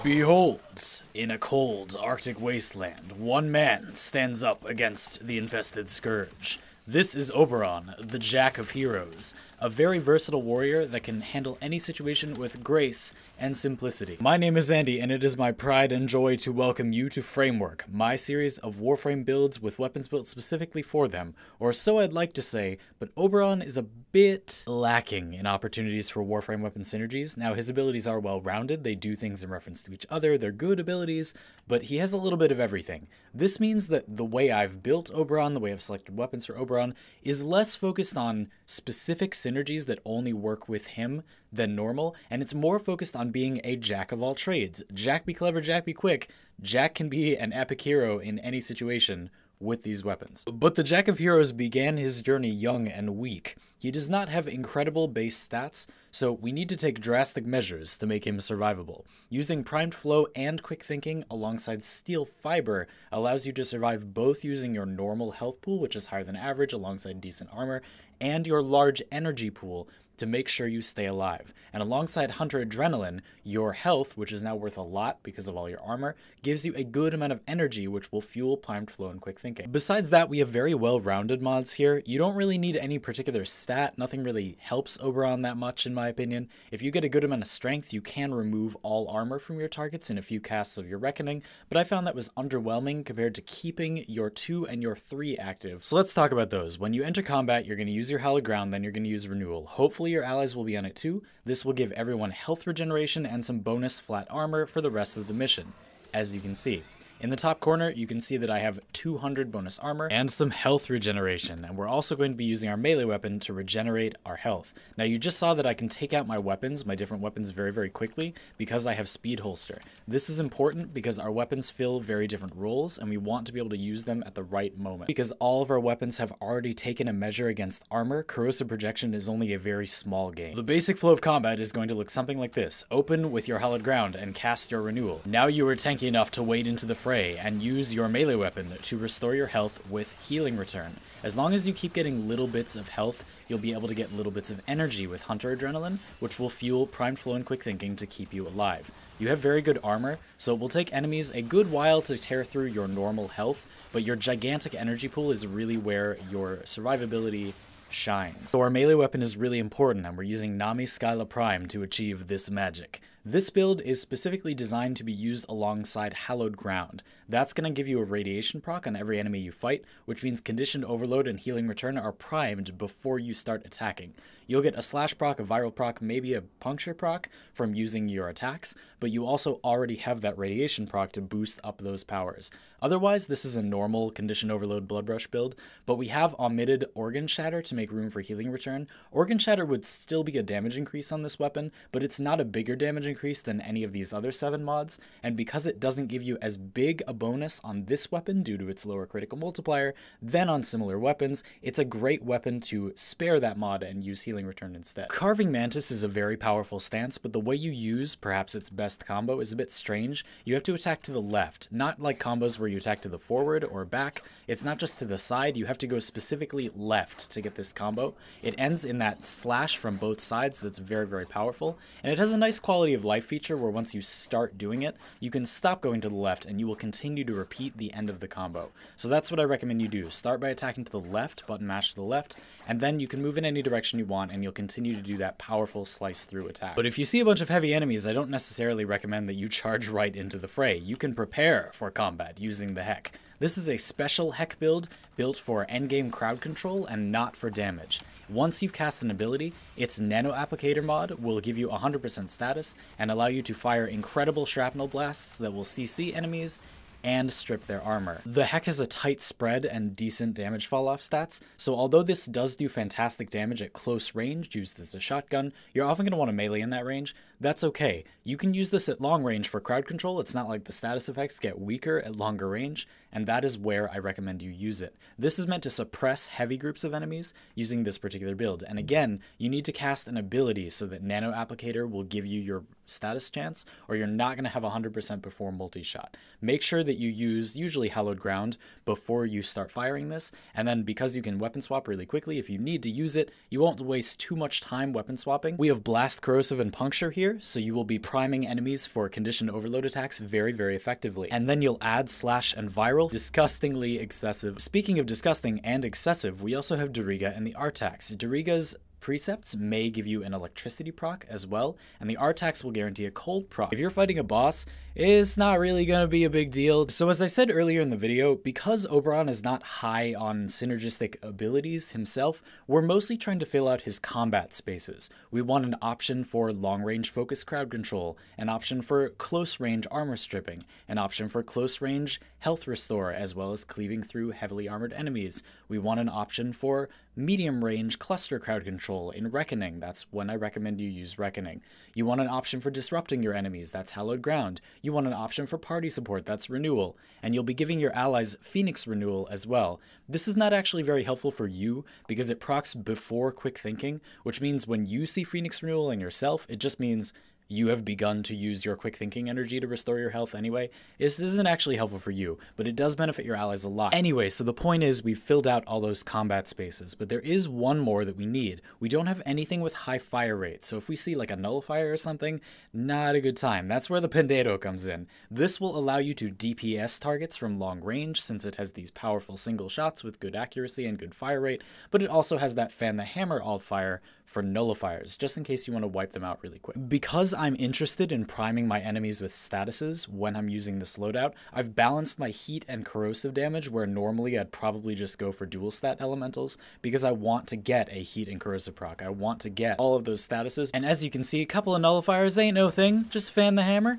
Behold, in a cold Arctic wasteland, one man stands up against the infested scourge. This is Oberon, the Jack of Heroes, a very versatile warrior that can handle any situation with grace and simplicity. My name is Andy, and it is my pride and joy to welcome you to FrameWork, my series of Warframe builds with weapons built specifically for them, or so I'd like to say, but Oberon is a bit lacking in opportunities for Warframe weapon synergies. Now, his abilities are well-rounded, they do things in reference to each other, they're good abilities, but he has a little bit of everything. This means that the way I've built Oberon, the way I've selected weapons for Oberon, is less focused on specific synergies that only work with him than normal, and it's more focused on being a jack of all trades. Jack be clever, Jack be quick. Jack can be an epic hero in any situation with these weapons. But the Jack of Heroes began his journey young and weak. He does not have incredible base stats, so we need to take drastic measures to make him survivable. Using primed flow and quick thinking alongside steel fiber allows you to survive both using your normal health pool, which is higher than average, alongside decent armor, and your large energy pool to make sure you stay alive. And alongside Hunter Adrenaline, your health, which is now worth a lot because of all your armor, gives you a good amount of energy, which will fuel primed flow and quick thinking. Besides that, we have very well-rounded mods here. You don't really need any particular stat. Nothing really helps Oberon that much, in my opinion. If you get a good amount of strength, you can remove all armor from your targets in a few casts of your Reckoning, but I found that was underwhelming compared to keeping your 2 and your 3 active. So let's talk about those. When you enter combat, you're going to use your Hallowed Ground, then you're going to use Renewal. Hopefully your allies will be on it too. This will give everyone health regeneration and some bonus flat armor for the rest of the mission, as you can see. In the top corner, you can see that I have 200 bonus armor and some health regeneration, and we're also going to be using our melee weapon to regenerate our health. Now, you just saw that I can take out my weapons, my different weapons, very, very quickly because I have speed holster. This is important because our weapons fill very different roles, and we want to be able to use them at the right moment. Because all of our weapons have already taken a measure against armor, corrosive projection is only a very small gain. The basic flow of combat is going to look something like this. Open with your Hallowed Ground and cast your Renewal. Now you are tanky enough to wade into the fray and use your melee weapon to restore your health with healing return. As long as you keep getting little bits of health, you'll be able to get little bits of energy with Hunter Adrenaline, which will fuel primed flow and quick thinking to keep you alive. You have very good armor, so it will take enemies a good while to tear through your normal health, but your gigantic energy pool is really where your survivability shines. So our melee weapon is really important, and we're using Nami Skyla Prime to achieve this magic. This build is specifically designed to be used alongside Hallowed Ground. That's going to give you a radiation proc on every enemy you fight, which means Conditioned Overload and Healing Return are primed before you start attacking. You'll get a slash proc, a viral proc, maybe a puncture proc from using your attacks, but you also already have that radiation proc to boost up those powers. Otherwise, this is a normal Conditioned Overload Blood Rush build, but we have omitted Organ Shatter to make room for Healing Return. Organ Shatter would still be a damage increase on this weapon, but it's not a bigger damage increase than any of these other 7 mods, and because it doesn't give you as big a bonus on this weapon due to its lower critical multiplier than on similar weapons, it's a great weapon to spare that mod and use Healing Return instead. Carving Mantis is a very powerful stance, but the way you use perhaps its best combo is a bit strange. You have to attack to the left, not like combos where you attack to the forward or back. It's not just to the side, you have to go specifically left to get this combo. It ends in that slash from both sides that's very, very powerful, and it has a nice quality of life feature where once you start doing it, you can stop going to the left and you will continue to repeat the end of the combo. So that's what I recommend you do. Start by attacking to the left, button mash to the left, and then you can move in any direction you want and you'll continue to do that powerful slice through attack. But if you see a bunch of heavy enemies, I don't necessarily recommend that you charge right into the fray. You can prepare for combat using the Heck. This is a special Heck build built for endgame crowd control and not for damage. Once you've cast an ability, its Nano Applicator mod will give you 100% status and allow you to fire incredible shrapnel blasts that will CC enemies and strip their armor. The Heck has a tight spread and decent damage falloff stats, so although this does do fantastic damage at close range, used as a shotgun, you're often going to want to melee in that range. That's okay. You can use this at long range for crowd control. It's not like the status effects get weaker at longer range, and that is where I recommend you use it. This is meant to suppress heavy groups of enemies using this particular build, and again, you need to cast an ability so that Nano Applicator will give you your status chance, or you're not going to have 100% before multi-shot. Make sure that you use usually Hallowed Ground before you start firing this, and then because you can weapon swap really quickly, if you need to use it, you won't waste too much time weapon swapping. We have Blast, Corrosive, and Puncture here, so you will be priming enemies for conditioned overload attacks very, very effectively. And then you'll add Slash and Viral, disgustingly excessive. Speaking of disgusting and excessive, we also have Doriga and the Artax. Doriga's precepts may give you an electricity proc as well, and the Artax will guarantee a cold proc. If you're fighting a boss, it's not really going to be a big deal. So as I said earlier in the video, because Oberon is not high on synergistic abilities himself, we're mostly trying to fill out his combat spaces. We want an option for long-range focus crowd control, an option for close-range armor stripping, an option for close-range health restore, as well as cleaving through heavily armored enemies. We want an option for medium-range cluster crowd control in Reckoning. That's when I recommend you use Reckoning. You want an option for disrupting your enemies. That's Hallowed Ground. You want an option for party support. That's Renewal. And you'll be giving your allies Phoenix Renewal as well. This is not actually very helpful for you because it procs before Quick Thinking, which means when you see Phoenix Renewal in yourself, it just means you have begun to use your Quick Thinking energy to restore your health anyway. This isn't actually helpful for you, but it does benefit your allies a lot. Anyway, so the point is we've filled out all those combat spaces, but there is one more that we need. We don't have anything with high fire rate, so if we see like a nullifier or something, not a good time. That's where the Pandero comes in. This will allow you to DPS targets from long range, since it has these powerful single shots with good accuracy and good fire rate, but it also has that Fan the Hammer alt fire for nullifiers, just in case you want to wipe them out really quick. Because I'm interested in priming my enemies with statuses when I'm using this loadout, I've balanced my heat and corrosive damage where normally I'd probably just go for dual stat elementals, because I want to get a heat and corrosive proc. I want to get all of those statuses, and as you can see, a couple of nullifiers ain't no thing. Just Fan the Hammer.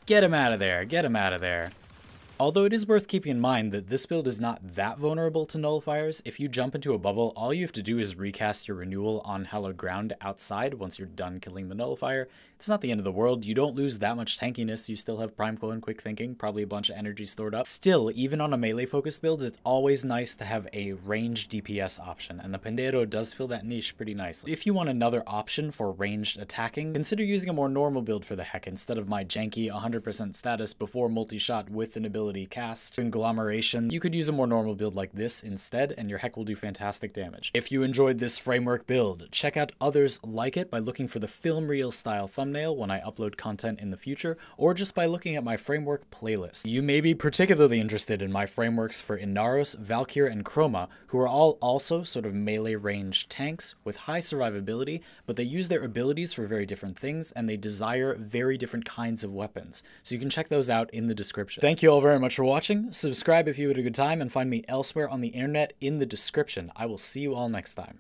Get him out of there. Get him out of there. Although it is worth keeping in mind that this build is not that vulnerable to nullifiers. If you jump into a bubble, all you have to do is recast your Renewal on Hallowed Ground outside once you're done killing the nullifier. It's not the end of the world. You don't lose that much tankiness. You still have Prime Coil and Quick Thinking, probably a bunch of energy stored up. Still, even on a melee focused build, it's always nice to have a ranged DPS option, and the Pandero does fill that niche pretty nicely. If you want another option for ranged attacking, consider using a more normal build for the heck instead of my janky 100% status before multi-shot with an ability cast conglomeration. You could use a more normal build like this instead, and your heck will do fantastic damage. If you enjoyed this framework build, check out others like it by looking for the film reel style thumbnail when I upload content in the future, or just by looking at my framework playlist. You may be particularly interested in my frameworks for Inaros, Valkyr, and Chroma, who are all also sort of melee range tanks with high survivability, but they use their abilities for very different things, and they desire very different kinds of weapons. So you can check those out in the description. Thank you all very much for watching. Subscribe if you had a good time, and find me elsewhere on the internet in the description. I will see you all next time.